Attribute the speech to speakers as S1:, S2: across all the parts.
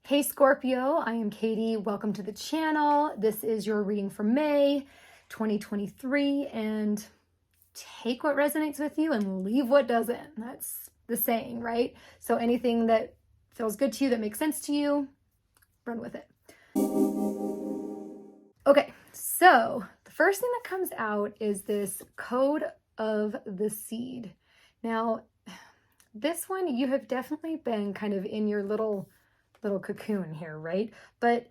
S1: Hey Scorpio, I am Katie. Welcome to the channel. This is your reading for May 2023, and take what resonates with you and leave what doesn't. That's the saying, right? So anything that feels good to you, that makes sense to you, run with it. Okay, so the first thing that comes out is this code of the seed. Now, this one, you have definitely been kind of in your little cocoon here, right? But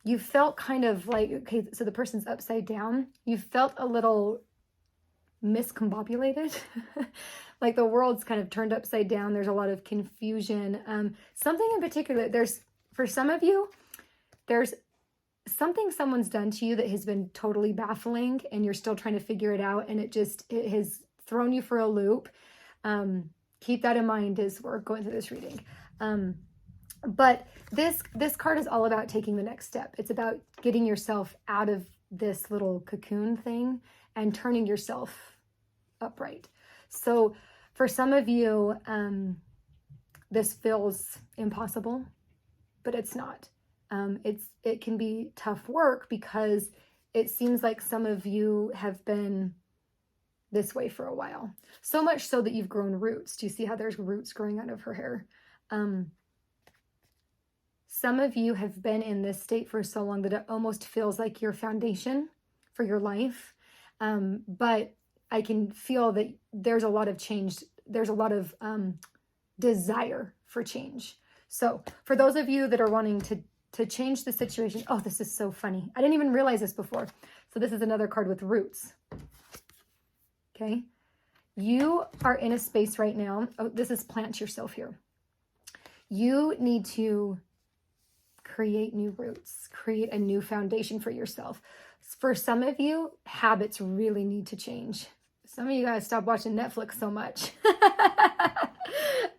S1: you felt kind of like, okay, so the person's upside down. You felt a little miscombobulated. Like the world's kind of turned upside down. There's a lot of confusion. Something in particular, for some of you, there's something someone's done to you that has been totally baffling, and you're still trying to figure it out, and it has thrown you for a loop. Keep that in mind as we're going through this reading. But this card is all about taking the next step. It's about getting yourself out of this little cocoon thing and turning yourself upright. So for some of you, this feels impossible, but it's not. It can be tough work because it seems like some of you have been this way for a while. So much so that you've grown roots. Do you see how there's roots growing out of her hair? Some of you have been in this state for so long that it almost feels like your foundation for your life. But I can feel that there's a lot of change. There's a lot of desire for change. So for those of you that are wanting to change the situation, oh, this is so funny. I didn't even realize this before. So this is another card with roots. Okay. You are in a space right now. Oh, this is plant yourself here. You need to create new roots, create a new foundation for yourself. For some of you, habits really need to change. Some of you guys stop watching Netflix so much.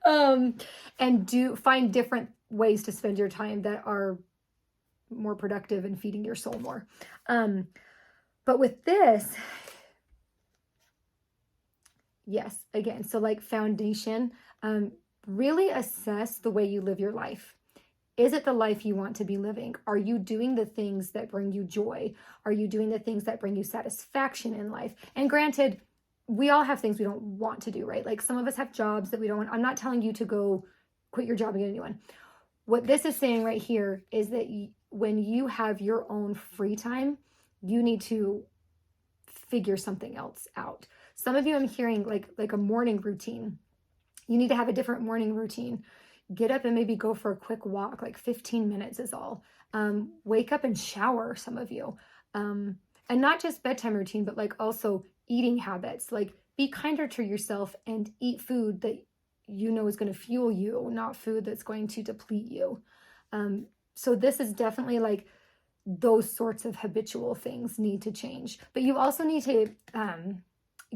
S1: And find different ways to spend your time that are more productive and feeding your soul more. But with this, yes, again, so like foundation, really assess the way you live your life. Is it the life you want to be living? Are you doing the things that bring you joy? Are you doing the things that bring you satisfaction in life? And granted, we all have things we don't want to do, right? Like some of us have jobs that we don't want. I'm not telling you to go quit your job and get a new one. What this is saying right here is that when you have your own free time, you need to figure something else out. Some of you, I'm hearing like a morning routine. You need to have a different morning routine. Get up and maybe go for a quick walk, like 15 minutes is all. Wake up and shower, some of you. And not just bedtime routine, but like also eating habits. Like be kinder to yourself and eat food that you know is going to fuel you, not food that's going to deplete you. So this is definitely like those sorts of habitual things need to change. But you also need to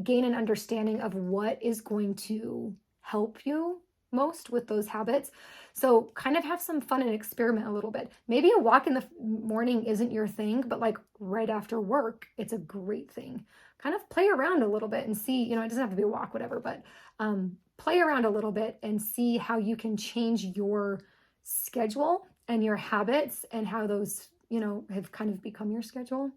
S1: gain an understanding of what is going to help you most with those habits. So kind of have some fun and experiment a little bit. Maybe a walk in the morning isn't your thing, but like right after work, it's a great thing. Kind of play around a little bit and see, it doesn't have to be a walk, whatever, but play around a little bit and see how you can change your schedule and your habits and how those, have kind of become your schedule.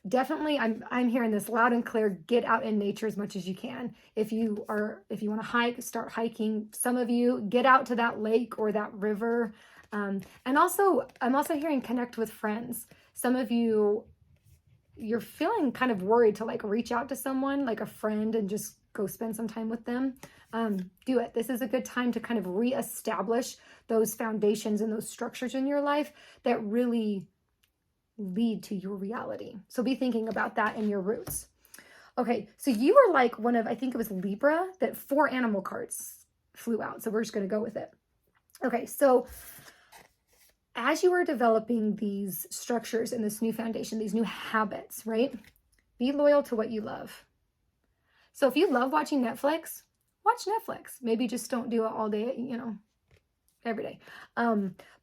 S1: Definitely, I'm hearing this loud and clear. Get out in nature as much as you can. If you want to hike, start hiking. Some of you get out to that lake or that river. And also, I'm also hearing connect with friends. Some of you, you're feeling kind of worried to like reach out to someone, like a friend, and just go spend some time with them. Do it. This is a good time to kind of reestablish those foundations and those structures in your life that really lead to your reality. So be thinking about that in your roots. Okay, so you were like one of, I think it was Libra, that 4 animal cards flew out. So we're just going to go with it. Okay, so as you are developing these structures and this new foundation, these new habits, right? Be loyal to what you love. So if you love watching Netflix, watch Netflix. Maybe just don't do it all day, every day.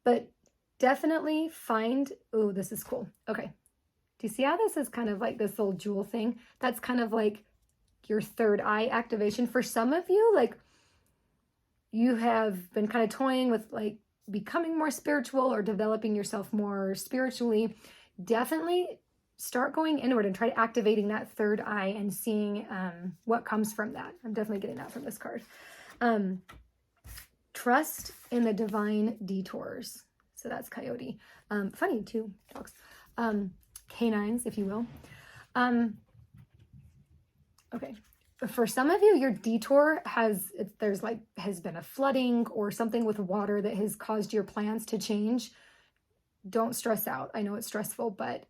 S1: But definitely find, oh, this is cool. Okay. Do you see how this is kind of like this little jewel thing? That's kind of like your third eye activation. For some of you, like you have been kind of toying with like becoming more spiritual or developing yourself more spiritually, definitely start going inward and try activating that third eye and seeing what comes from that. I'm definitely getting that from this card. Trust in the divine detours. So that's coyote. Funny too, dogs. Canines, if you will. Okay. For some of you, your detour has been a flooding or something with water that has caused your plans to change. Don't stress out. I know it's stressful, but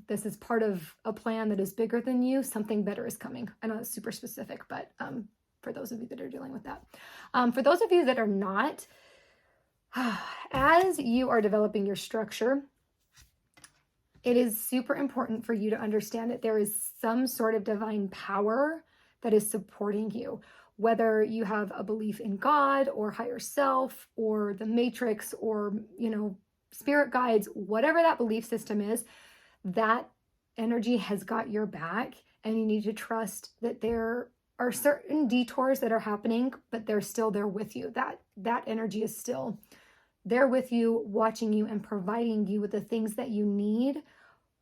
S1: this is part of a plan that is bigger than you. Something better is coming. I know it's super specific, but for those of you that are dealing with that. For those of you that are not, as you are developing your structure, it is super important for you to understand that there is some sort of divine power that is supporting you, whether you have a belief in God or higher self or the matrix or, spirit guides, whatever that belief system is, that energy has got your back, and you need to trust that there are certain detours that are happening, but they're still there with you. That energy is still there with you, watching you and providing you with the things that you need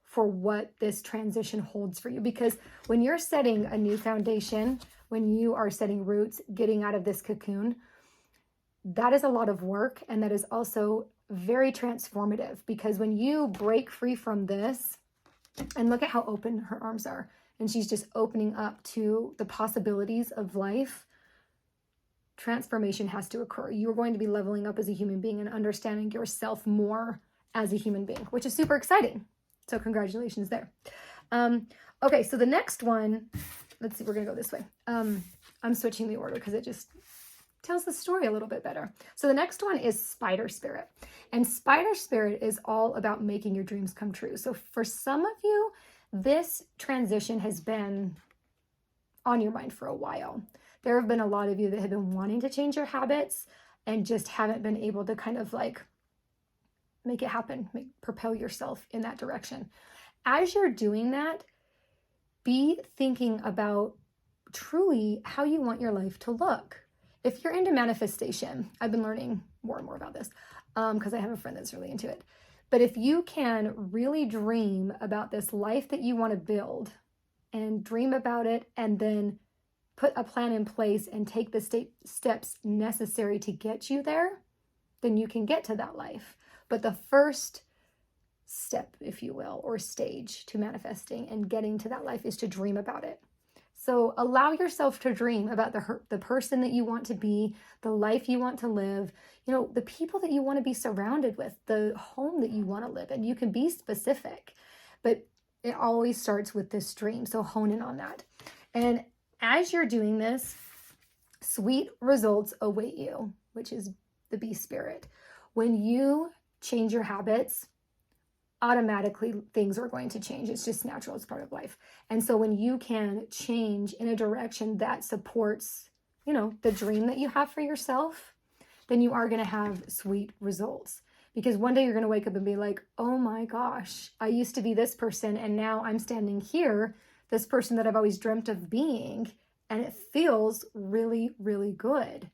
S1: for what this transition holds for you. Because when you're setting a new foundation, when you are setting roots, getting out of this cocoon, that is a lot of work, and that is also very transformative, because when you break free from this, and look at how open her arms are, and she's just opening up to the possibilities of life, transformation has to occur. You're going to be leveling up as a human being and understanding yourself more as a human being, which is super exciting. So congratulations there. Okay, so the next one, let's see, we're gonna go this way. I'm switching the order because it just tells the story a little bit better. So the next one is Spider Spirit. And Spider Spirit is all about making your dreams come true. So for some of you, this transition has been on your mind for a while. There have been a lot of you that have been wanting to change your habits and just haven't been able to kind of like make it happen, propel yourself in that direction. As you're doing that, be thinking about truly how you want your life to look. If you're into manifestation, I've been learning more and more about this because I have a friend that's really into it. But if you can really dream about this life that you want to build and dream about it, and then put a plan in place and take the steps necessary to get you there, then you can get to that life. But the first step, if you will, or stage to manifesting and getting to that life is to dream about it. So allow yourself to dream about the person that you want to be, the life you want to live, the people that you want to be surrounded with, the home that you want to live in. You can be specific, but it always starts with this dream. So hone in on that. And as you're doing this, sweet results await you, which is the bee spirit. When you change your habits, automatically things are going to change. It's just natural. It's part of life. And so when you can change in a direction that supports, the dream that you have for yourself, then you are going to have sweet results. Because one day you're going to wake up and be like, oh my gosh, I used to be this person, and now I'm standing here, this person that I've always dreamt of being, and it feels really, really good.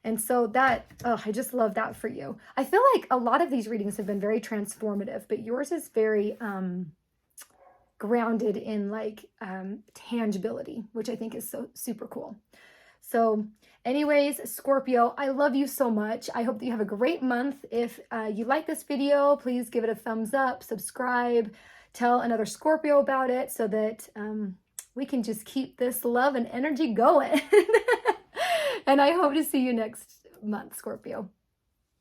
S1: And so that, I just love that for you. I feel like a lot of these readings have been very transformative, but yours is very grounded in tangibility, which I think is so super cool. So anyways, Scorpio, I love you so much. I hope that you have a great month. If you like this video, please give it a thumbs up, subscribe, tell another Scorpio about it so that we can just keep this love and energy going. And I hope to see you next month, Scorpio.